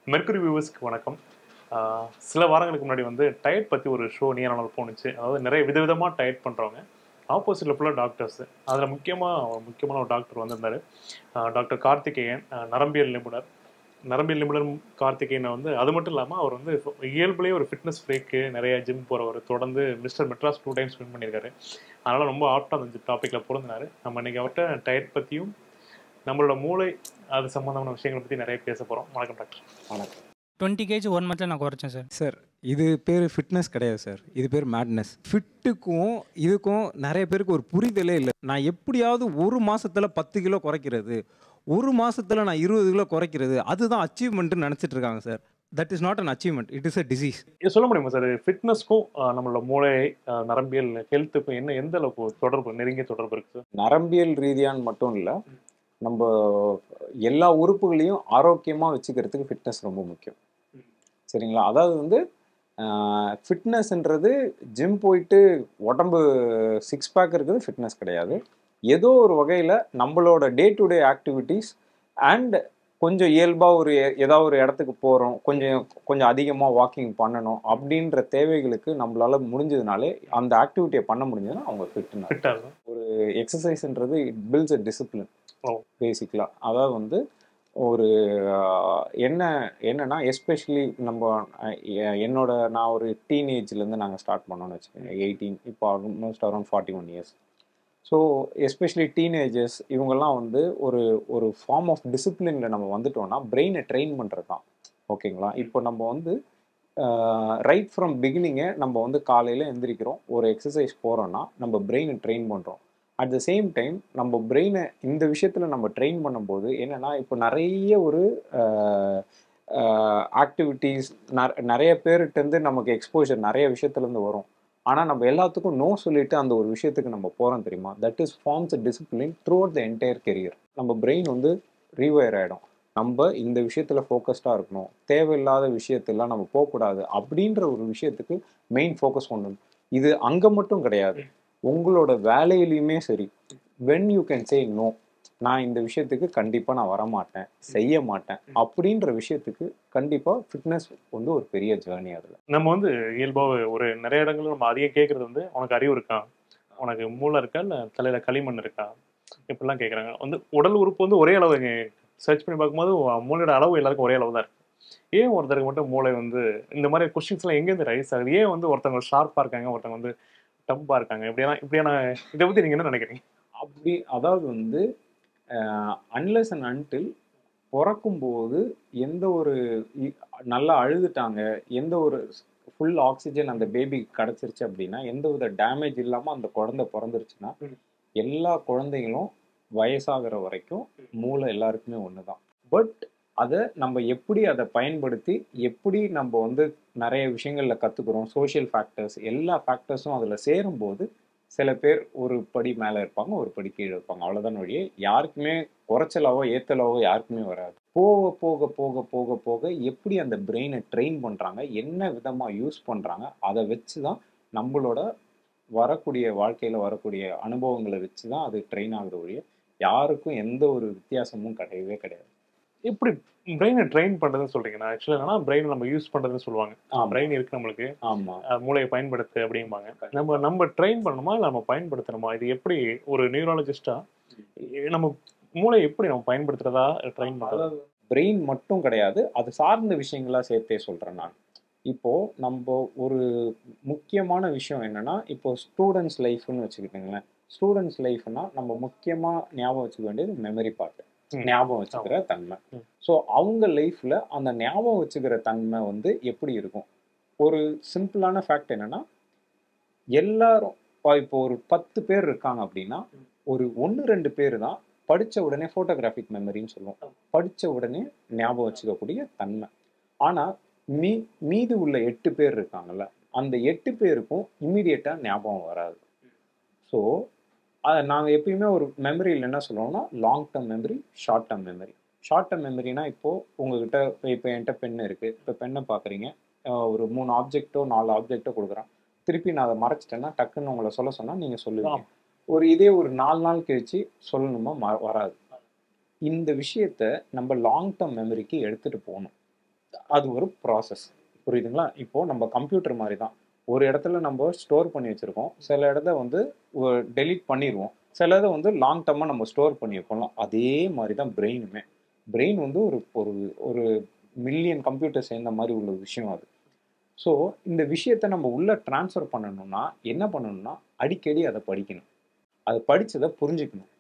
Mercury வியூவர்ஸ்க்கு வணக்கம். சில வாரங்களுக்கு முன்னாடி வந்து டயட் பத்தி ஒரு ஷோ நீயா நானா போணுச்சு. அதாவது நிறைய விதவிதமா டயட் பண்றவங்க. ஆப்போசிட்ல ஃபுல்லா டாக்டர்ஸ். அதுல முக்கியமான ஒரு டாக்டர் வந்திருந்தாரு. டாக்டர் கார்த்திகேயன், நரம்பியல் நிபுணர். நரம்பியல் நிபுணர் கார்த்திகேயன் வந்து அது மட்டும் இல்லாம அவர் வந்து இயல்புலயே ஒரு ஃபிட்னஸ் ஃப்ரீக்கு, நிறைய ஜிம் போறவர். தொடர்ந்து மிஸ்டர் மெட்ராஸ் 2 டைம்ஸ் வின் பண்ணியிருக்காரு. அதனால ரொம்ப ஆப்ட்டா அந்த டாபிக்ல பொருந்தினாரு. நம்ம இன்னைக்கு அவர்ட்ட டயட் பத்தியும், நம்மளோட மூளை அது சம்பந்தமான விஷயங்களை பத்தி நிறைய பேச போறோம். வணக்கம் டாக்டர். வணக்கம் 20 கேஜி 1 மந்த்ல நான் குறைச்சேன் சார். சார். இது பேர் ஃபிட்னஸ் கிடையாது சார், இது பேர் மேட்னஸ். ஃபிட்டுக்கும் இதுக்கும் நிறைய பேருக்கு ஒரு புரிதலே இல்லை. நான் எப்படியாவது ஒரு மாசத்துல 10 கிலோ குறைக்கிறது, ஒரு மாசத்துல நான் 20 கிலோ குறைக்கிறது, அதுதான் அச்சீவ்மெண்ட்னு நினைச்சிட்டு இருக்காங்க sir. That is not an achievement, it is a disease. இது சொல்ல முடியுமா சார்? ஃபிட்னஸ்க்கும் நம்மளோட மூளை, நரம்பியல் ஹெல்த்துக்கும் எந்த அளவுக்கு தொடர்பு, நெருங்கிய தொடர்பு இருக்கு சார்? நரம்பியல் ரீதியான்னு மட்டும் இல்லை, நம்ம எல்லா உறுப்புகளையும் ஆரோக்கியமாக வச்சுக்கிறதுக்கு ஃபிட்னஸ் ரொம்ப முக்கியம். சரிங்களா? அதாவது வந்து ஃபிட்னஸ்ன்றது ஜிம் போயிட்டு உடம்பு 6 பேக் இருக்கிறது ஃபிட்னஸ் கிடையாது. ஏதோ ஒரு வகையில் நம்மளோட day to day activities and கொஞ்சம் இயல்பாக ஏதாவது ஒரு இடத்துக்கு போகிறோம், கொஞ்சம் அதிகமாக வாக்கிங் பண்ணணும் அப்படின்ற தேவைகளுக்கு நம்மளால முடிஞ்சதுனாலே, அந்த ஆக்டிவிட்டியை பண்ண முடிஞ்சதுன்னா அவங்க ஃபிட்னா. ஒரு எக்ஸசைஸ்ன்றது இட் பில்ட்ஸ் அ டிசிப்ளின் பேசிக்கலாக. அதாவது வந்து ஒரு என்னன்னா எஸ்பெஷலி நம்ம நான் ஒரு டீனேஜ்லேருந்து நாங்கள் ஸ்டார்ட் பண்ணோன்னு வச்சுக்கோங்க. 18, இப்போ almost around 41 years. So especially teenagers இவங்கெல்லாம் வந்து ஒரு ஃபார்ம் ஆஃப் டிசிப்ளினில் நம்ம வந்துட்டோம்னா பிரெயினை ட்ரெயின் பண்ணுறது தான். ஓகேங்களா? இப்போ நம்ம வந்து ரைட் ஃப்ரம் பிகினிங்கே நம்ம வந்து காலையில் எந்திரிக்கிறோம், ஒரு எக்ஸசைஸ் போகிறோன்னா நம்ம பிரெயினை ட்ரெயின் பண்ணுறோம். அட் த சேம் டைம் நம்ம பிரெயினை இந்த விஷயத்தில் நம்ம ட்ரெயின் பண்ணும்போது என்னென்னா, இப்போ நிறைய ஒரு ஆக்டிவிட்டீஸ் நிறைய பேர்கிட்டருந்து நமக்கு எக்ஸ்போஜர் நிறைய விஷயத்துலேருந்து வரும். ஆனால் நம்ம எல்லாத்துக்கும் நோ சொல்லிட்டு அந்த ஒரு விஷயத்துக்கு நம்ம போகிறோம் தெரியுமா? That is forms a discipline throughout the entire career. நம்ம பிரெயின் வந்து ரீவயர் ஆகிடும். நம்ம இந்த விஷயத்தில் ஃபோக்கஸ்டாக இருக்கணும், தேவையில்லாத விஷயத்தெல்லாம் நம்ம போகக்கூடாது அப்படின்ற ஒரு விஷயத்துக்கு மெயின் ஃபோக்கஸ் பண்ணணும். இது அங்கே மட்டும் கிடையாது, உங்களோட வேலையிலையுமே சரி. When you can say no, நான் இந்த விஷயத்துக்கு கண்டிப்பாக நான் வரமாட்டேன், செய்ய மாட்டேன் அப்படின்ற விஷயத்துக்கு கண்டிப்பாக ஃபிட்னஸ் வந்து ஒரு பெரிய ஜேர்னி. அதில் நம்ம வந்து இயல்பாக ஒரு நிறைய இடங்கள்ல நம்ம அதிகம் கேட்கறது வந்து, உனக்கு அறிவு இருக்கா, உனக்கு மூளை இருக்கா, இல்லை தலையில் களிமண் இருக்கா, இப்படிலாம் கேட்குறாங்க. வந்து உடல் உறுப்பு வந்து ஒரே அளவு சர்ச் பண்ணி பார்க்கும்போது மூளையோட அளவு எல்லாருக்கும் ஒரே அளவு தான் இருக்கு. ஏன் ஒருத்தருக்கு மட்டும் மூளை வந்து இந்த மாதிரி கொஸ்டின்ஸ்லாம் எங்கேருந்து ரைஸ் ஆகுது? ஏன் வந்து ஒருத்தவங்க ஷார்ப்பாக இருக்காங்க, ஒருத்தவங்க வந்து டம்பாக இருக்காங்க? இப்படியான இதை பற்றி நீங்கள் என்ன நினைக்கிறீங்க? அப்படி அதாவது வந்து அன்லெஸ் அண்ட் அன்டில் பிறக்கும்போது எந்த ஒரு நல்லா அழுதுட்டாங்க, எந்த ஒரு ஃபுல் ஆக்சிஜன் அந்த பேபிக்கு கிடச்சிருச்சு அப்படின்னா, எந்த வித டேமேஜ் இல்லாமல் அந்த குழந்தை பிறந்துருச்சுன்னா, எல்லா குழந்தைகளும் வயசாகிற வரைக்கும் மூளை எல்லாருக்குமே ஒன்று தான். பட் அதை நம்ம எப்படி அதை பயன்படுத்தி எப்படி நம்ம வந்து நிறைய விஷயங்களில் கற்றுக்குறோம், சோஷியல் ஃபேக்டர்ஸ் எல்லா ஃபேக்டர்ஸும் அதில் சேரும்போது சில பேர் ஒரு படி மேலே இருப்பாங்க, ஒரு படி கீழே இருப்பாங்க. அவ்வளோதான் வழியே. யாருக்குமே குறைச்சலாவோ ஏற்றலாவோ யாருக்குமே வராது. போக போக போக போக போக எப்படி அந்த பிரெயினை ட்ரெயின் பண்ணுறாங்க, என்ன விதமாக யூஸ் பண்ணுறாங்க, அதை வச்சு தான் நம்மளோட வரக்கூடிய வாழ்க்கையில் வரக்கூடிய அனுபவங்களை வச்சு தான் அது ட்ரெயின் ஆகுது ஒழிய யாருக்கும் எந்த ஒரு வித்தியாசமும் கிடையவே கிடையாது. எப்படி பிரெயினை ட்ரெயின் பண்ணுறதுன்னு சொல்கிறீங்கன்னா, ஆக்சுவலாக என்னன்னா பிரெயினை நம்ம யூஸ் பண்ணுறதுன்னு சொல்லுவாங்க. பிரெயின் இருக்குது நம்மளுக்கு, ஆமாம், மூளையை பயன்படுத்து அப்படிம்பாங்க. நம்ம ட்ரெயின் பண்ணணுமா, இல்லை நம்ம பயன்படுத்தணுமா? இது எப்படி ஒரு நியூராலஜிஸ்டா நம்ம மூளையை எப்படி நம்ம பயன்படுத்துறதா ட்ரெயின் பண்ணுறது? பிரெயின் மட்டும் கிடையாது, அது சார்ந்த விஷயங்களா சேர்த்தே சொல்கிறேன் நான். இப்போது நம்ம ஒரு முக்கியமான விஷயம் என்னென்னா, இப்போ ஸ்டூடெண்ட்ஸ் லைஃப்னு வச்சுக்கிட்டுங்களேன். ஸ்டூடெண்ட்ஸ் லைஃப்னா நம்ம முக்கியமாக ஞாபகம் வச்சுக்க வேண்டியது மெமரி பார்ட்டு, ஞாபகம் வச்சுக்கிற தன்மை. ஸோ அவங்க லைஃப்பில் அந்த ஞாபகம் வச்சுக்கிற தன்மை வந்து எப்படி இருக்கும்? ஒரு சிம்பிளான ஃபேக்ட் என்னென்னா, எல்லாரும் இப்போ ஒரு 10 பேர் இருக்காங்க அப்படின்னா, ஒரு 1-2 பேர் தான் படித்த உடனே ஃபோட்டோகிராஃபிக் மெமரின்னு சொல்லுவோம், படித்த உடனே ஞாபகம் வச்சுக்கக்கூடிய தன்மை. ஆனால் மீதி உள்ள 8 பேர் இருக்காங்கல்ல, அந்த 8 பேருக்கும் இம்மிடியேட்டாக ஞாபகம் வராது. ஸோ அதை நாங்கள் எப்பயுமே ஒரு மெமரியில் என்ன சொல்லுவோம்னா, long term memory, short term memory. Short term மெமரினா, இப்போது உங்ககிட்ட இப்போ என்கிட்ட பென் இருக்குது, இப்போ பெண்ணை பார்க்குறீங்க, ஒரு 3 ஆப்ஜெக்டோ 4 ஆப்ஜெக்டோ கொடுக்குறேன், திருப்பி நான் அதை மறைச்சிட்டேன்னா டக்குன்னு உங்களை சொல்ல சொன்னால் நீங்கள் சொல்லுவீங்க. இதே ஒரு 4 நாள் கழிச்சு சொல்லணுமா வராது. இந்த விஷயத்த நம்ம லாங் டேர்ம் மெமரிக்கு எடுத்துகிட்டு போகணும். அது ஒரு ப்ராசஸ். புரியுதுங்களா? இப்போ நம்ம கம்ப்யூட்டர் மாதிரி தான். ஒரு இடத்துல நம்ம ஸ்டோர் பண்ணி வச்சிருக்கோம். சில இடத்த வந்து டெலீட் பண்ணிடுவோம். சில இதை வந்து லாங் டர்மாக நம்ம ஸ்டோர் பண்ணி வைப்போம். அதே மாதிரி தான் பிரெயினுமே. பிரெயின் வந்து ஒரு ஒரு ஒரு மில்லியன் கம்ப்யூட்டர் சேர்ந்த மாதிரி உள்ள விஷயம் அது. ஸோ இந்த விஷயத்த நம்ம உள்ள ட்ரான்ஸ்ஃபர் பண்ணணும்னா என்ன பண்ணணும்னா அடிக்கடி அதை படிக்கணும். அதை படிச்சதை புரிஞ்சுக்கணும்.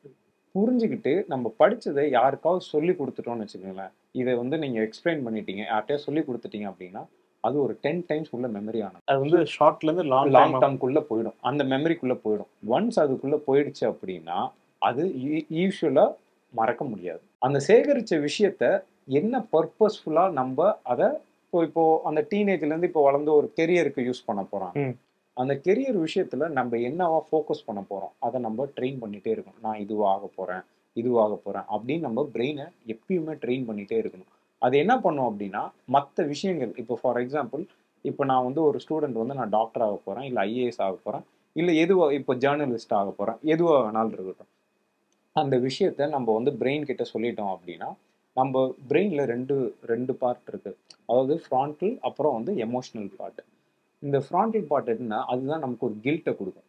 புரிஞ்சுக்கிட்டு நம்ம படிச்சதை யாருக்காவது சொல்லி கொடுத்துட்டோம்னு வச்சுக்கோங்களேன். இதை வந்து நீங்க எக்ஸ்பிளைன் பண்ணிட்டீங்க, யார்கிட்டயா சொல்லி கொடுத்துட்டீங்க அப்படின்னா அது ஒரு 10 டைம்ஸ் உள்ள மெமரி ஆனது. அது வந்து ஷார்ட்ல இருந்து லாங் லாங் டர்ம்குள்ள போயிடும். அந்த மெமரிக்குள்ள போயிடும். ஒன்ஸ் அதுக்குள்ள போயிடுச்சு அப்படின்னா அது யூஸ்வலா மறக்க முடியாது. அந்த சேகரிச்ச விஷயத்த என்ன பர்பஸ்ஃபுல்லா நம்ம அதை இப்போ அந்த டீனேஜ்ல இருந்து இப்போ வளர்ந்து ஒரு கெரியருக்கு யூஸ் பண்ண போறாங்க. அந்த கெரியர் விஷயத்துல நம்ம என்னவா ஃபோக்கஸ் பண்ண போறோம் அதை நம்ம ட்ரெயின் பண்ணிட்டே இருக்கணும். நான் இதுவாக போறேன் இதுவாக போறேன் அப்படின்னு நம்ம பிரெயினை எப்பயுமே ட்ரெயின் பண்ணிட்டே இருக்கணும். அது என்ன பண்ணும் அப்படின்னா மற்ற விஷயங்கள் இப்போ ஃபார் எக்ஸாம்பிள் இப்போ நான் வந்து ஒரு ஸ்டூடெண்ட் வந்து நான் டாக்டர் ஆக போறேன், இல்லை ஐஏஎஸ் ஆக போறேன், இல்லை எதுவாக இப்போ ஜேர்னலிஸ்ட் ஆக போறேன், எதுவாக வேணாலும் இருக்கட்டும். அந்த விஷயத்த நம்ம வந்து பிரெயின் கிட்ட சொல்லிட்டோம் அப்படின்னா நம்ம பிரெயின்ல ரெண்டு ரெண்டு பார்ட் இருக்கு. அதாவது ஃப்ரான்டல் அப்புறம் வந்து எமோஷனல் பார்ட். இந்த ஃப்ரான்டல் பார்ட் என்னன்னா அதுதான் நமக்கு ஒரு கில்ட்டை கொடுக்கும்.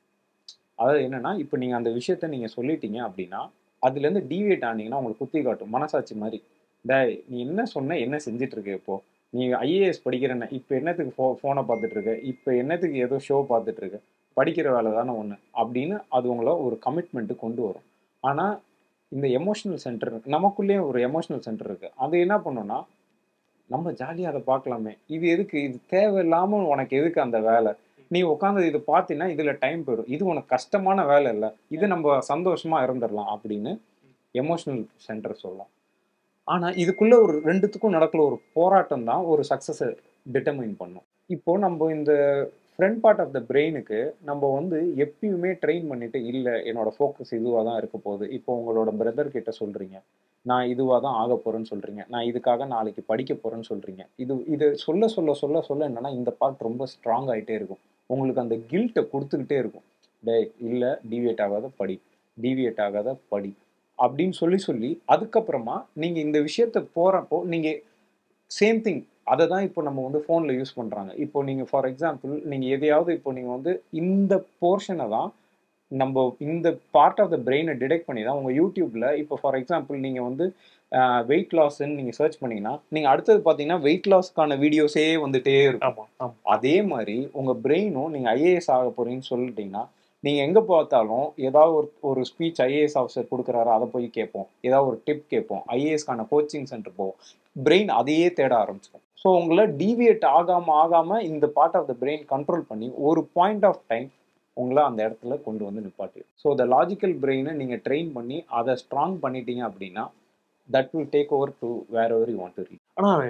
அதாவது என்னன்னா இப்போ நீங்க அந்த விஷயத்த நீங்க சொல்லிட்டீங்க அப்படின்னா அதுல இருந்து டீவியேட் ஆனீங்கன்னா உங்களுக்கு குத்தி காட்டும் மனசாட்சி மாதிரி. டேய் நீ என்ன சொன்ன, என்ன செஞ்சுட்டு இருக்க, இப்போ நீ ஐஏஎஸ் படிக்கிறேன்ன இப்போ என்னத்துக்கு ஃபோனை பார்த்துட்டு இருக்க, இப்போ என்னத்துக்கு ஏதோ ஷோ பார்த்துட்டு இருக்க, படிக்கிற வேலை தானே ஒன்று அப்படின்னு அது உங்களை ஒரு கமிட்மெண்ட்டு கொண்டு வரும். ஆனால் இந்த எமோஷனல் சென்டர் நமக்குள்ளேயே ஒரு எமோஷனல் சென்டர் இருக்கு. அது என்ன பண்ணுன்னா நம்ம ஜாலியாக அதை பார்க்கலாமே, இது எதுக்கு, இது தேவையில்லாமல் உனக்கு எதுக்கு அந்த வேலை, நீ உட்காந்து இது பார்த்தீங்கன்னா இதில் டைம் போயிடும், இது உனக்கு கஷ்டமான வேலை இல்லை, இது நம்ம சந்தோஷமா இருந்துடலாம் அப்படின்னு எமோஷனல் சென்டர் சொல்லலாம். ஆனால் இதுக்குள்ள ஒரு ரெண்டுத்துக்கும் நடக்கிற ஒரு போராட்டம் தான் ஒரு சக்ஸஸை டிட்டர்மைன் பண்ணும். இப்போ நம்ம இந்த ஃப்ரண்ட் பார்ட் ஆஃப் த பிரெயினுக்கு நம்ம வந்து எப்பயுமே ட்ரெயின் பண்ணிட்டு இல்லை என்னோட ஃபோக்கஸ் இதுவாக தான் இருக்க போகுது. இப்போ உங்களோட பிரதர் கிட்ட சொல்றீங்க நான் இதுவாக தான் ஆக போறேன்னு சொல்றீங்க, நான் இதுக்காக நாளைக்கு படிக்க போறேன்னு சொல்றீங்க. இது சொல்ல சொல்ல சொல்ல சொல்ல என்னன்னா இந்த பார்ட் ரொம்ப ஸ்ட்ராங் ஆகிட்டே இருக்கும். உங்களுக்கு அந்த கில்ட்டை கொடுத்துக்கிட்டே இருக்கும். டே இல்லை டீவியேட் ஆகாத படி, டீவியேட் ஆகாத படி அப்படின்னு சொல்லி சொல்லி அதுக்கப்புறமா நீங்க இந்த விஷயத்த போறப்போ நீங்க சேம் திங் அதை தான் இப்போ நம்ம வந்து ஃபோனில் யூஸ் பண்ணுறாங்க. இப்போ நீங்கள் ஃபார் எக்ஸாம்பிள் நீங்கள் எதையாவது இப்போ நீங்கள் வந்து இந்த போர்ஷனை தான் நம்ம இந்த பார்ட் ஆஃப் த பிரெயினை டிடெக்ட் பண்ணி தான் உங்கள் யூடியூப்பில் இப்போ ஃபார் எக்ஸாம்பிள் நீங்கள் வந்து வெயிட் லாஸ்ன்னு நீங்கள் சர்ச் பண்ணிங்கன்னா நீங்கள் அடுத்தது பார்த்தீங்கன்னா வெயிட் லாஸ்க்கான வீடியோஸே வந்துட்டே இருக்கும். அதே மாதிரி உங்கள் பிரெயினும் நீங்கள் ஐஏஎஸ் ஆக போகிறீங்கன்னு சொல்லிட்டீங்கன்னா நீங்கள் எங்கே பார்த்தாலும் ஏதாவது ஒரு ஸ்பீச் ஐஏஎஸ் ஆஃபீஸர் கொடுக்குறாரு அதை போய் கேட்போம், ஏதாவது ஒரு டிப் கேட்போம், ஐஏஎஸ்க்கான கோச்சிங் சென்டர் போவோம், பிரெயின் அதையே தேட ஆரம்பிச்சிடும். ஸோ உங்களை டீவியேட் ஆகாமல் இந்த part of the brain control பண்ணி ஒரு பாயிண்ட் ஆஃப் டைம் உங்களை அந்த இடத்துல கொண்டு வந்து நிப்பாட்டி. ஸோ த லாஜிக்கல் பிரெயினை நீங்கள் ட்ரெயின் பண்ணி அதை ஸ்ட்ராங் பண்ணிட்டீங்க அப்படின்னா that will take over to wherever you want to reach. ஆனால்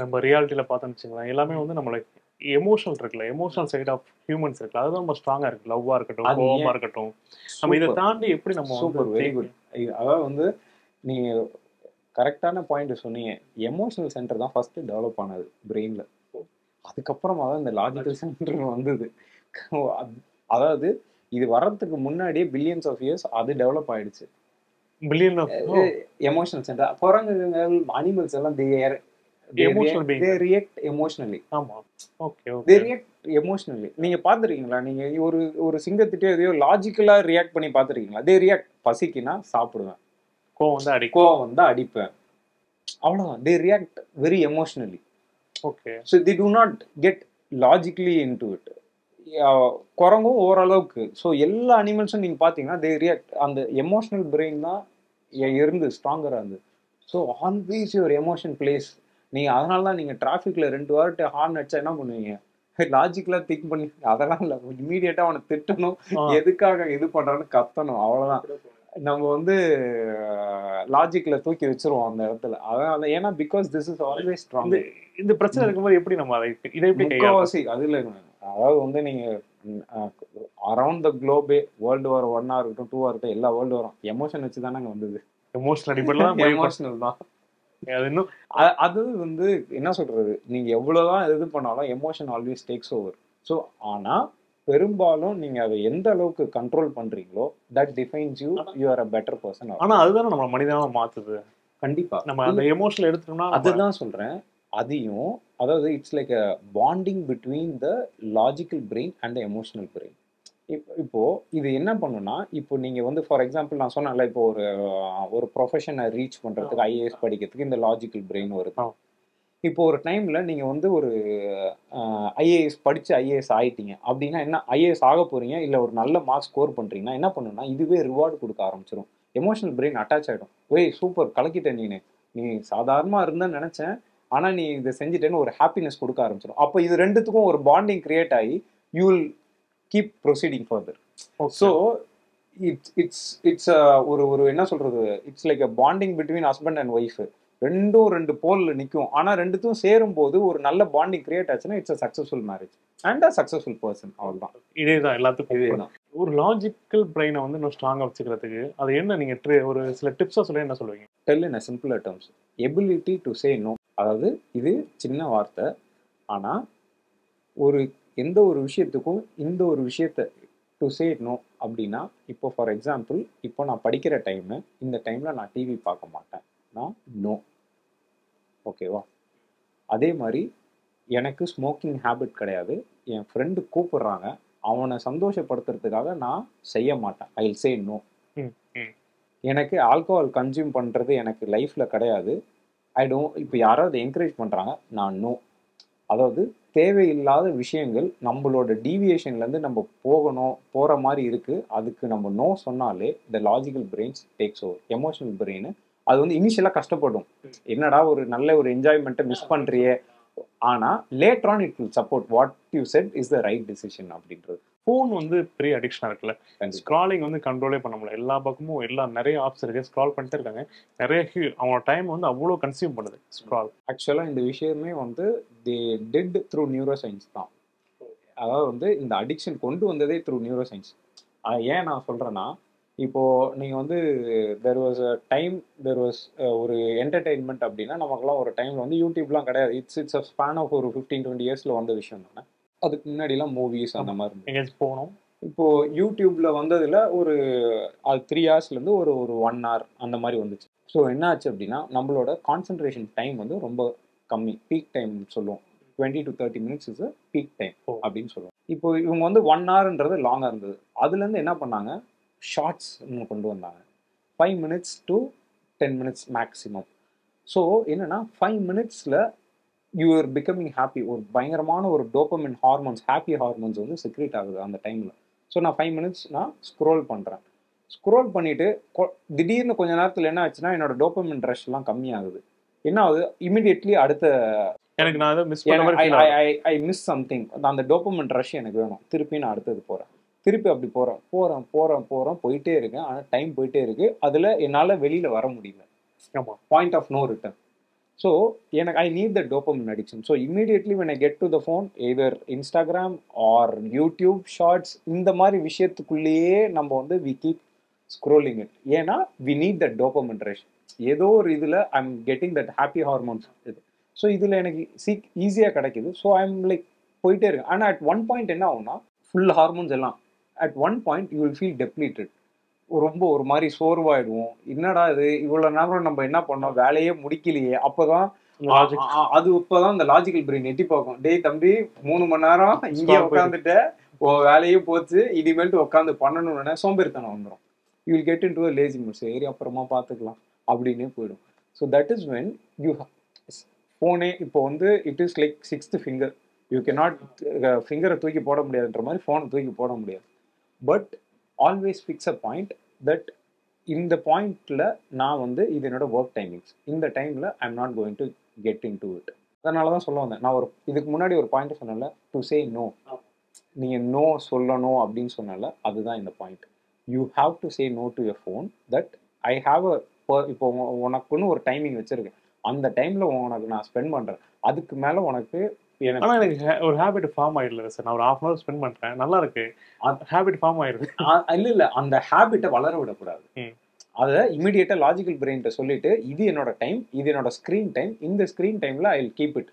நம்ம ரியாலிட்டியில் பார்த்தோம்னு வச்சுக்கலாம் எல்லாமே வந்து நம்மளுக்கு எமோஷனல் இருக்குல்ல, எமோஷனல் சைட் ஆஃப் ஹியூமன்ஸ் இருக்குல்ல, அதுதான் ரொம்ப ஸ்ட்ராங்காக இருக்குது. லவ்வாக இருக்கட்டும், கோவமாக இருக்கட்டும், நம்ம இதை தாண்டி எப்படி நம்ம சூப்பர் வெரி குட். அதாவது வந்து நீங்கள் கரெக்டான பாயிண்ட் சொன்னீங்க. எமோஷனல் சென்டர் தான் ஃபர்ஸ்ட் டெவலப் ஆனது பிரெயின்ல. அதுக்கப்புறமா தான் இந்த லாஜிக்கல் சென்டர் வந்தது. அதாவது இது வர்றதுக்கு முன்னாடியே பில்லியன்ஸ் ஆஃப் இயர்ஸ் அது டெவலப் ஆயிடுச்சு. Billion of emotional centre. குரங்குகள் அனிமல்ஸ் எல்லாம் they react emotionally. ஆமா ஓகே they react emotionally. நீங்க பாத்துறீங்களா, நீங்க ஒரு சிங்கத்திட்டே எதையோ லாஜிக்கலா ரியாக்ட் பண்ணி பாத்துறீங்களா? they react. பசிக்குனா சாப்பிடுவேன், கோவம் வந்தா அடிப்பேன், அவ்வளவுதான். they react very emotionally. okay so they do not get logically into it. குரங்கும் ஓரளவுக்கு. ஸோ எல்லா அனிமல்ஸும் நீங்க பாத்தீங்கன்னா they react. அந்த எமோஷனல் பிரெயின் தான் இருந்து ஸ்ட்ராங்கரா இருந்து. So always your emotion place. நீங்க அதனால தான் நீங்க டிராஃபிக்ல 2 வாரத்தை ஹார்ன் அடிச்சா என்ன பண்ணுவீங்க? லாஜிக்கலா திங்க் பண்ணி அதெல்லாம் இல்லை, இமீடியட்டா அவனை திட்டணும், எதுக்காக இது பண்றான்னு கத்தணும், அவ்வளவுதான். நம்ம வந்து லாஜிக்ல தூக்கி வச்சிருவோம் அந்த இடத்துல. அதான் ஏன்னா because this is always strong. இந்த பிரச்சனை இருக்கும்போது எப்படி நம்ம இதை எப்படி முக்காவாசி அதுல அதாவது வந்து நீங்க அரௌண்ட் த குளோபே வேர்ல்டு வார் 1 இருக்கட்டும் 2 இருக்கட்டும் எல்லா வேர்ல்டு வாரும் எமோஷன் வச்சு தானே வந்தது. எமோஷனல் அடிப்படையில் எமோஷனல் தான். அது வந்து என்ன சொல்றது, நீங்க எவ்வளவுதான் இது பண்ணாலும் emotion always takes over. So ஆனா பெரும்பாலும் நீங்க அதை எந்த அளவுக்கு கண்ட்ரோல் பண்றீங்களோ that defines you, you are a better person. ஆனா அதுதானே நம்ம மனிதனாக மாத்துது. கண்டிப்பா நம்ம அந்த எமோஷனல் எடுத்துட்டோம்னா அதுதான் சொல்றேன். அதையும் அதாவது it's like a bonding between the logical brain and the emotional brain. இப்போ இது என்ன பண்ணுன்னா, இப்போ நீங்க வந்து ஃபார் எக்ஸாம்பிள் நான் சொன்னேன்ல, இப்போ ஒரு ப்ரொஃபஷனை ரீச் பண்றதுக்கு ஐஏஎஸ் படிக்கிறதுக்கு இந்த லாஜிக்கல் பிரெயின் வருது. ஆ. இப்போ ஒரு டைம்ல நீங்க வந்து ஒரு ஐஏஎஸ் படிச்சு ஐஏஎஸ் ஆயிட்டீங்க அப்படின்னா என்ன, ஐஏஎஸ் ஆக போறீங்க இல்ல ஒரு நல்ல மார்க் ஸ்கோர் பண்றீங்கன்னா என்ன பண்ணுன்னா, இதுவே ரிவார்டு கொடுக்க ஆரம்பிச்சிடும். எமோஷனல் பிரெயின் அட்டாச் ஆயிடும். ஒய் சூப்பர் கலக்கிட்ட நீ சாதாரணமா இருந்தேன்னு நினைச்சேன், ஆனா நீ இதை செஞ்சுட்டேன்னு ஒரு ஹாப்பினஸ் கொடுக்க ஆரம்பிச்சிடும். அப்போ இது ரெண்டுத்துக்கும் ஒரு பாண்டிங் கிரியேட் ஆகி you will keep proceeding further. So it's ஒரு என்ன சொல்றது, it's like a bonding between husband and wife. ரெண்டும் ரெண்டு போல்ல நிற்கும். ஆனா ரெண்டுத்தும் சேரும் போது ஒரு நல்ல பாண்டிங் கிரியேட் ஆச்சுன்னா it's a successful marriage and a successful person. அவ்வளவுதான். இதேதான் எல்லாத்துக்கும். இதேதான். ஒரு லாஜிக்கல் பிரெயினை வந்து இன்னும் ஸ்ட்ராங்கா வச்சுக்கிறதுக்கு அது என்ன நீங்க ஒரு சில டிப்ஸா சொல்ல என்ன சொல்லுவீங்க? Tell in a simpler terms, ability to say no. அதாவது இது சின்ன வார்த்தை, ஆனா எந்த ஒரு விஷயத்துக்கும் இந்த ஒரு விஷயத்த டு சே நோ அப்படின்னா, இப்போ ஃபார் எக்ஸாம்பிள் இப்போ நான் படிக்கிற டைமு, இந்த டைமில் நான் டிவி பார்க்க மாட்டேன், நான் நோ. ஓகேவா? அதே மாதிரி எனக்கு ஸ்மோக்கிங் ஹேபிட் கிடையாது, என் ஃப்ரெண்டு கூப்பிடுறாங்க, அவனை சந்தோஷப்படுத்துறதுக்காக நான் செய்ய மாட்டேன், ஐ வில் சே நோ. எனக்கு ஆல்கோஹால் கன்சியூம் பண்ணுறது எனக்கு லைஃப்பில் கிடையாது, இப்போ யாராவது என்கரேஜ் பண்ணுறாங்க, நான் நோ. அதாவது தேவையில்லாத விஷயங்கள் நம்மளோட டீவியேஷன்லேருந்து நம்ம போகிற மாதிரி இருக்குது, அதுக்கு நம்ம நோ சொன்னாலே த logical brains takes over. Emotional brain அது வந்து இனிஷியலாக கஷ்டப்படும், என்னடா ஒரு நல்ல ஒரு என்ஜாய்மெண்ட்டை மிஸ் பண்ணுறியே, ஆனால் later on it will support what you said is the right decision அப்படின்றது. ஃபோன் வந்து பெரிய அடிக்ஷனாக இருக்குல்ல, ஸ்க்ராலிங் வந்து கண்ட்ரோலே பண்ண முடியல, எல்லா பக்கமும் நிறைய ஆப்ஸ் இருக்கு, ஸ்க்ரால் பண்ணிட்டே இருக்காங்க, நிறைய அவங்களோட டைம் வந்து அவ்வளோ கன்சியூம் பண்ணுது ஸ்க்ரால். ஆக்சுவலாக இந்த விஷயமே வந்து தி டிட் த்ரூ நியூரோ சயின்ஸ் தான். அதாவது வந்து இந்த அடிக்ஷன் கொண்டு வந்ததே த்ரூ நியூரோ சயின்ஸ். ஏன் நான் சொல்கிறேன்னா, இப்போது நீங்கள் வந்து தெர் வாஸ் ஒரு என்டர்டெயின்மெண்ட் அப்படின்னா நமக்குலாம் ஒரு டைமில் வந்து யூடியூப்லாம் கிடையாது, இட்ஸ் அ ஸ்பேன் ஆஃப் ஒரு 15-20 இயர்ஸில் வந்த விஷயம் தானே. அதுக்கு முன்னாடிலாம் மூவிஸ் அந்த மாதிரி எங்கேயாச்சும் போகணும். இப்போது யூடியூப்பில் வந்ததில் அது 3 ஹவர்ஸ்லேருந்து ஒரு 1 hour அந்த மாதிரி வந்துச்சு. ஸோ என்ன ஆச்சு அப்படின்னா, நம்மளோட கான்சன்ட்ரேஷன் டைம் வந்து ரொம்ப கம்மி, பீக் டைம் சொல்லுவோம், 20 to 30 minutes is a peak time அப்படின்னு சொல்லுவோம். இப்போ இவங்க வந்து 1 hourன்றது லாங்காக இருந்தது, அதுலேருந்து என்ன பண்ணாங்க, ஷார்ட்ஸ் கொண்டு வந்தாங்க, 5 minutes to 10 minutes maximum. So என்னென்னா 5 minutesல யூ ஆர் பிகமிங் ஹாப்பி, ஒரு பயங்கரமான ஒரு டோபமின் ஹார்மோன்ஸ், ஹாப்பி ஹார்மோன்ஸ் வந்து செக்ரேட் ஆகுது அந்த டைமில். ஸோ நான் 5 minutes நான் ஸ்க்ரோல் பண்ணுறேன், ஸ்க்ரோல் பண்ணிவிட்டு திடீர்னு கொஞ்ச நேரத்தில் என்ன ஆச்சுன்னா என்னோட டோபமின் ரஷ்லாம் கம்மியாகுது. என்ன ஆகுது, இமிடியட்லி அடுத்த எனக்கு நான் ஐ மிஸ் சம்திங், அந்த டோபமின் ரஷ் எனக்கு வேணும், திருப்பி நான் அடுத்தது போகிறேன், திருப்பி அப்படி போகிறேன் போயிட்டே இருக்கேன், ஆனால் டைம் போயிட்டே இருக்குது, அதில் என்னால் வெளியில் வர முடியல, point of no return. So எனக்கு I need the dopamine addiction. So immediately when I get to the phone, either Instagram or YouTube shorts, இந்த மாதிரி விஷயத்துக்குள்ளேயே நம்ம வந்து we keep scrolling it. ஏன்னா we need that dopamine rush. ஏதோ ஒரு இதில் I'm getting that happy hormones இது. So இதில் எனக்கு ஈஸியாக கிடைக்குது. ஸோ ஐம் லைக் போயிட்டே இருக்கேன். ஆனால் at one point என்ன ஆகும்னா, ஃபுல் ஹார்மோன்ஸ் எல்லாம் at one point you will feel depleted. ரொம்ப ஒரு மாதிரி சோர்வாயிடுவோம், என்னடா இது இவ்வளோ நேரம் நம்ம என்ன பண்ணோம், வேலையே முடிக்கலையே. அப்போதான் இப்போதான் இந்த லாஜிக்கல் பிரெயின் எட்டி பார்க்கும், டேய் தம்பி 3 மணி நேரம் இங்கே உட்காந்துட்டு வேலையும் போச்சு, இனிமேல்ட்டு உட்காந்து பண்ணணும்னு சோம்பேறித்தனம் வந்துடும். You will get into a lazy mood, சரி அப்புறமா பார்த்துக்கலாம் அப்படின்னே போயிடும். So that is when you ஃபோனே இப்போ வந்து it is like 6th finger, you cannot ஃபிங்கரை தூக்கி போட முடியாதுன்ற மாதிரி ஃபோனை தூக்கி போட முடியாது. But always fix a point that இந்த பாயிண்ட்ல நான் வந்து இது என்னோட ஒர்க் டைமிங்ஸ், இந்த டைம்ல I am not going to get in to it. அதனால தான் சொல்ல வந்தேன், நான் இதுக்கு முன்னாடி ஒரு பாயிண்ட் சொன்னேன்ல, டு சே நோ, நீங்கள் நோ சொல்லணும் அப்படின்னு சொன்னால அதுதான் இந்த point. You have to say no to your phone, that I have இப்போ உனக்குன்னு ஒரு டைமிங் வச்சிருக்கேன், அந்த டைம்ல உனக்கு நான் ஸ்பெண்ட் பண்றேன், அதுக்கு மேல உனக்கு ஆனால் எனக்கு ஒரு ஹேபிட் ஃபார்ம் ஆயிடல சார். நான் ஒரு 1/2 hour ஸ்பெண்ட் பண்ணுறேன், நல்லா இருக்கு, அந்த ஹேபிட் ஃபார்ம் ஆயிடுது. இல்லை அந்த ஹேபிட்டை வளர விடக்கூடாது. அதை இமீடியட்டாக லாஜிக்கல் பிரெயின்ட்ட சொல்லிட்டு, இது என்னோட டைம், இது என்னோட ஸ்க்ரீன் டைம், இந்த ஸ்க்ரீன் டைமில் ஐ வில் கீப் இட்.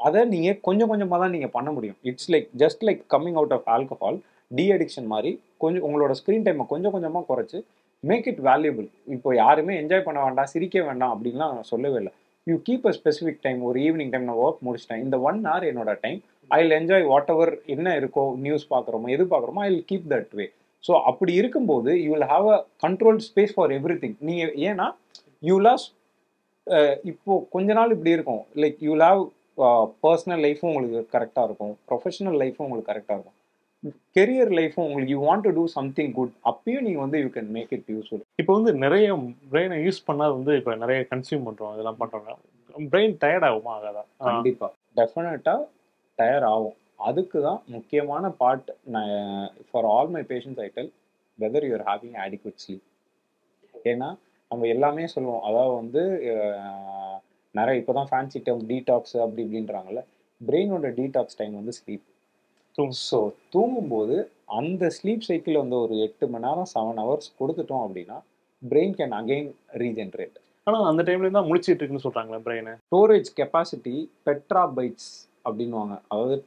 அதை நீங்கள் கொஞ்சம் கொஞ்சமாக தான் நீங்கள் பண்ண முடியும். It's like just like coming out of alcohol, the addiction மாதிரி கொஞ்சம் உங்களோட ஸ்க்ரீன் டைமை கொஞ்சம் கொஞ்சமாக குறைச்சி மேக் இட் வேல்யூபிள். இப்போ யாருமே என்ஜாய் பண்ண வேண்டாம், சிரிக்க வேண்டாம் அப்படின்லாம் நான் சொல்லவே இல்லை. You keep a specific time. ஒரு ஈவினிங் டைம் நான் ஒர்க் முடிச்சிட்டேன், இந்த 1 hour என்னோட time, I will enjoy whatever என்ன இருக்கோ, நியூஸ் பார்க்குறோமோ எது பார்க்குறோமோ, I will keep that way. So அப்படி இருக்கும்போது you will have a control space for everything. நீங்கள் ஏன்னா யூ லாஸ் இப்போ கொஞ்ச நாள் இப்படி இருக்கும், like you will have personal லைஃப்பும் உங்களுக்கு கரெக்டாக இருக்கும், ப்ரொஃபஷனல் லைஃப்பும் உங்களுக்கு கரெக்டாக இருக்கும், கெரியர் லைஃப்பும் உங்களுக்கு, you want to do something good, அப்பயும் நீங்கள் வந்து you can make it useful. இப்போ வந்து நிறைய பிரெயினை யூஸ் பண்ணால் வந்து இப்போ நிறைய கன்சியூம் பண்ணுறோம், இதெல்லாம் பண்ணுறோங்க, பிரெயின் டயர்ட் ஆகுமா ஆகாதா? கண்டிப்பாக டெஃபினட்டாக டயர் ஆகும். அதுக்கு தான் முக்கியமான பார்ட். நான் for all my patients I tell whether you are having adequate sleep. ஏன்னா நம்ம எல்லாமே சொல்லுவோம், அதாவது வந்து நிறைய இப்போ தான் ஃபேன்சி டேர்ம் டீடாக்ஸ் அப்படி இப்படின்றாங்கல்ல, பிரெயினோட டீடாக்ஸ் டைம் வந்து ஸ்லீப். ஸோ தூங்கும்போது அந்த ஸ்லீப் சைக்கிள் வந்து ஒரு 8 மணி நேரம் 7 hours கொடுத்துட்டோம் அப்படின்னா பிரெயின் கேன் அகெயின் ரீஜென்ரேட். ஆனால் அந்த டைம்ல தான் முழிச்சிட்டு இருக்குன்னு சொல்கிறாங்களே பிரெயின். ஸ்டோரேஜ் கெப்பாசிட்டி பெட்ராபைட்ஸ் அப்படின்வாங்க, அதாவது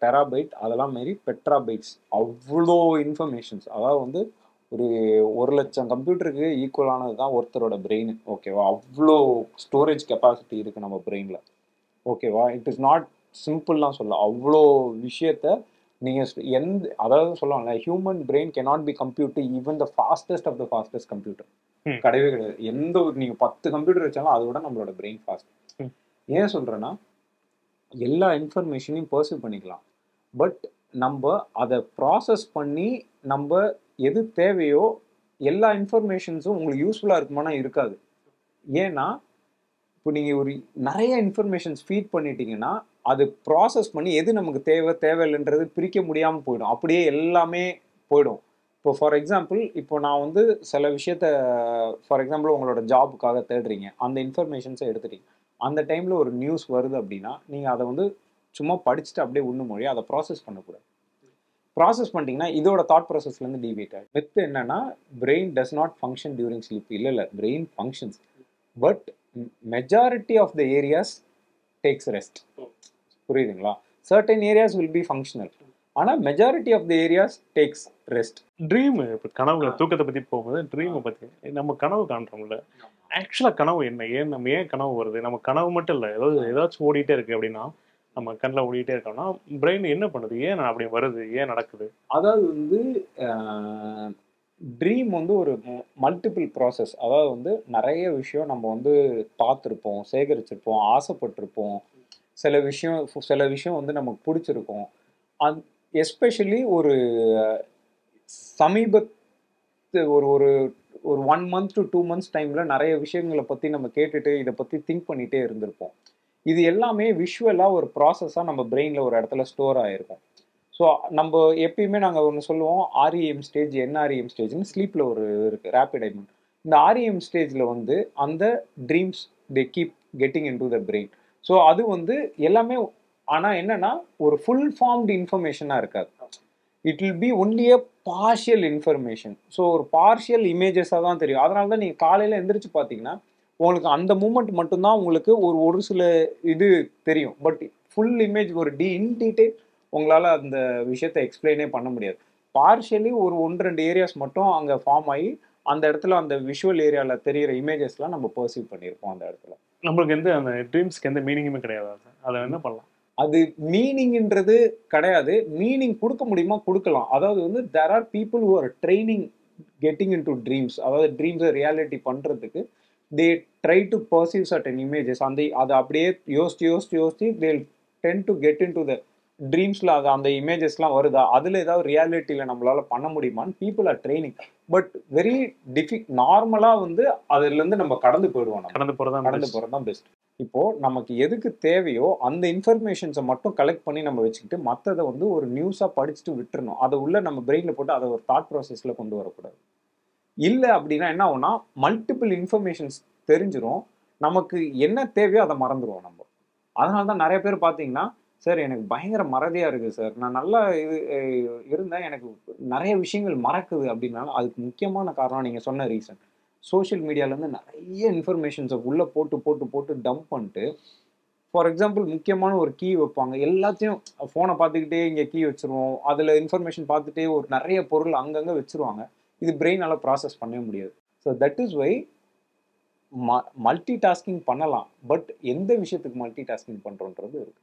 டெராபைட் அதெல்லாம் மாரி பெட்ராபைட்ஸ், அவ்வளோ இன்ஃபர்மேஷன்ஸ். அதாவது வந்து ஒரு 1,00,000 கம்ப்யூட்டருக்கு ஈக்குவலானது தான் ஒருத்தரோட பிரெயின். ஓகேவா? அவ்வளோ ஸ்டோரேஜ் கெப்பாசிட்டி இருக்குது நம்ம பிரெயினில். ஓகேவா? இட் இஸ் நாட் சிம்பிள்லாம் சொல்ல, அவ்வளோ விஷயத்த நீங்கள் அதாவது சொல்லுவாங்க, human brain cannot be compute even the fastest of the fastest computer. கிடையவே கிடையாது. எந்த ஒரு நீங்கள் 10 கம்ப்யூட்டர் வச்சாலும் அதை விட நம்மளோட பிரெயின் ஃபாஸ்ட். ஏன் சொல்கிறேன்னா, எல்லா இன்ஃபர்மேஷனையும் பர்சீவ் பண்ணிக்கலாம், பட் நம்ம அதை ப்ராசஸ் பண்ணி நம்ம எது தேவையோ எல்லா இன்ஃபர்மேஷன்ஸும் உங்களுக்கு யூஸ்ஃபுல்லாக இருக்குமானா இருக்காது. ஏன்னா இப்போ நீங்கள் ஒரு நிறைய இன்ஃபர்மேஷன்ஸ் ஃபீட் பண்ணிட்டீங்கன்னா அது ப்ராசஸ் பண்ணி எது நமக்கு தேவையில்லைன்றது பிரிக்க முடியாமல் போயிடும், அப்படியே எல்லாமே போயிடும். இப்போ ஃபார் எக்ஸாம்பிள், இப்போ நான் வந்து சில விஷயத்த, ஃபார் எக்ஸாம்பிள் உங்களோட ஜாபுக்காக தேடுறீங்க, அந்த இன்ஃபர்மேஷன்ஸை எடுத்துட்டீங்க, அந்த டைமில் ஒரு நியூஸ் வருது அப்படின்னா நீங்கள் அதை வந்து சும்மா படிச்சுட்டு அப்படியே உண்ணு மொழி அதை ப்ராசஸ் பண்ணக்கூடாது. ப்ராசஸ் பண்ணிட்டீங்கன்னா இதோட தாட் ப்ராசஸ்லேருந்து டிவியேட் ஆகும். மெத்து என்னன்னா, brain does not function during sleep. இல்லை, brain functions, but majority of the areas takes rest. புரியுதுங்களா? Certain areas will be functional, ஆனால் majority of the areas takes rest. Dream, இப்போ கனவு தூக்கத்தை பற்றி போகும்போது ட்ரீமை பற்றி நம்ம கனவு காண்றோம்ல, ஆக்சுவலாக கனவு என்ன, நம்ம ஏன் கனவு வருது? நம்ம கனவு மட்டும் இல்லை, ஏதாச்சும் ஓடிட்டே இருக்கு அப்படின்னா, நம்ம கண்ணில் ஓடிட்டே இருக்கோம்னா பிரெயின் என்ன பண்ணுது, ஏன் அப்படி வருது, ஏன் நடக்குது? அதாவது வந்து ட்ரீம் வந்து ஒரு மல்டிபிள் ப்ராசஸ். அதாவது வந்து நிறைய விஷயம் நம்ம வந்து பார்த்துருப்போம், சேகரிச்சிருப்போம், ஆசைப்பட்டிருப்போம், சில விஷயம் வந்து நமக்கு பிடிச்சிருக்கும். எஸ்பெஷலி ஒரு சமீபத்து ஒரு ஒரு ஒரு 1 month to 2 months டைமில் நிறைய விஷயங்களை பற்றி நம்ம கேட்டுட்டு இதை பற்றி திங்க் பண்ணிகிட்டே இருந்திருப்போம். இது எல்லாமே விஷுவலாக ஒரு ப்ராசஸாக நம்ம பிரெயினில் ஒரு இடத்துல ஸ்டோர் ஆகிருக்கும். ஸோ நம்ம எப்பயுமே நாங்கள் ஒன்று சொல்லுவோம், REM ஸ்டேஜ், NREM ஸ்டேஜ்னு ஸ்லீப்பில் ஒரு இருக்குது, ரேப்பிட் ஐ மூவ்மெண்ட். இந்த REM ஸ்டேஜில் வந்து அந்த dreams they keep getting into the brain. So அது வந்து எல்லாமே, ஆனால் என்னன்னா ஒரு ஃபுல் ஃபார்ம்டு இன்ஃபர்மேஷனாக இருக்காது. It will be only a partial information. So ஒரு பார்ஷியல் இமேஜஸாக தான் தெரியும். அதனால தான் நீங்கள் காலையில் எந்திரிச்சு பார்த்தீங்கன்னா உங்களுக்கு அந்த மூமெண்ட் மட்டும்தான் உங்களுக்கு ஒரு சில இது தெரியும், பட் ஃபுல் இமேஜ் ஒரு இன் டீட்டெயில் உங்களால் அந்த விஷயத்தை எக்ஸ்பிளைனே பண்ண முடியாது. பார்ஷியலி ஒரு 1-2 ஏரியாஸ் மட்டும் அங்கே ஃபார்ம் ஆகி அந்த இடத்துல அந்த விஷுவல் ஏரியாவில் தெரிகிற இமேஜஸ்லாம் நம்ம பர்சீவ் பண்ணியிருப்போம். அந்த இடத்துல நம்மளுக்கு அந்த ட்ரீம்ஸ்க்கு எந்த மீனிங்குமே கிடையாது. அதை என்ன பண்ணலாம்? அது மீனிங்ன்றது கிடையாது. மீனிங் கொடுக்க முடியுமா? கொடுக்கலாம். அதாவது வந்து there are people who are training getting into dreams. அதாவது ட்ரீம்ஸை ரியாலிட்டி பண்ணுறதுக்கு they try to perceive certain images. அதை அப்படியே யோசிச்சு they tend to get into the ட்ரீம்ஸில் அந்த இமேஜஸ்லாம் வருதா, அதில் ஏதாவது ரியாலிட்டியில் நம்மளால் பண்ண முடியுமான்னு people are training. But very நார்மலாக வந்து அதுலேருந்து நம்ம கடந்து போயிடுவோம். கடந்து போகிறது தான் பெஸ்ட். இப்போது நமக்கு எதுக்கு தேவையோ அந்த இன்ஃபர்மேஷன்ஸை மட்டும் கலெக்ட் பண்ணி நம்ம வச்சுக்கிட்டு மற்றதை வந்து ஒரு நியூஸாக படிச்சுட்டு விட்டுறணும். அதை உள்ள நம்ம பிரெயினில் போட்டு அதை ஒரு தாட் ப்ராசஸில் கொண்டு வரக்கூடாது. இல்லை அப்படின்னா என்ன ஆகும்னா, மல்டிபிள் இன்ஃபர்மேஷன்ஸ் தெரிஞ்சிடும், நமக்கு என்ன தேவையோ அதை மறந்துடுவோம் நம்ம. அதனால தான் நிறைய பேர் பார்த்தீங்கன்னா, சார் எனக்கு பயங்கர மறதியாக இருக்குது சார், நான் நல்லா இருந்தேன், எனக்கு நிறைய விஷயங்கள் மறக்குது அப்படின்னாலும் அதுக்கு முக்கியமான காரணம் நீங்கள் சொன்ன ரீசன். சோஷியல் மீடியாவிலேருந்து நிறைய இன்ஃபர்மேஷன்ஸை உள்ளே போட்டு டம்ப் பண்ணிட்டு, ஃபார் எக்ஸாம்பிள் முக்கியமான ஒரு கீ வைப்பாங்க, எல்லாத்தையும் ஃபோனை பார்த்துக்கிட்டே இங்கே கீ வச்சுருவோம், அதில் இன்ஃபர்மேஷன் பார்த்துட்டே ஒரு நிறைய பொருள் அங்கங்கே வச்சுருவாங்க. இது பிரெயினால் ப்ராசஸ் பண்ணவே முடியாது. So that is why multi tasking பண்ணலாம், பட் எந்த விஷயத்துக்கு மல்டி டாஸ்கிங் பண்றோன்றது இருக்கு.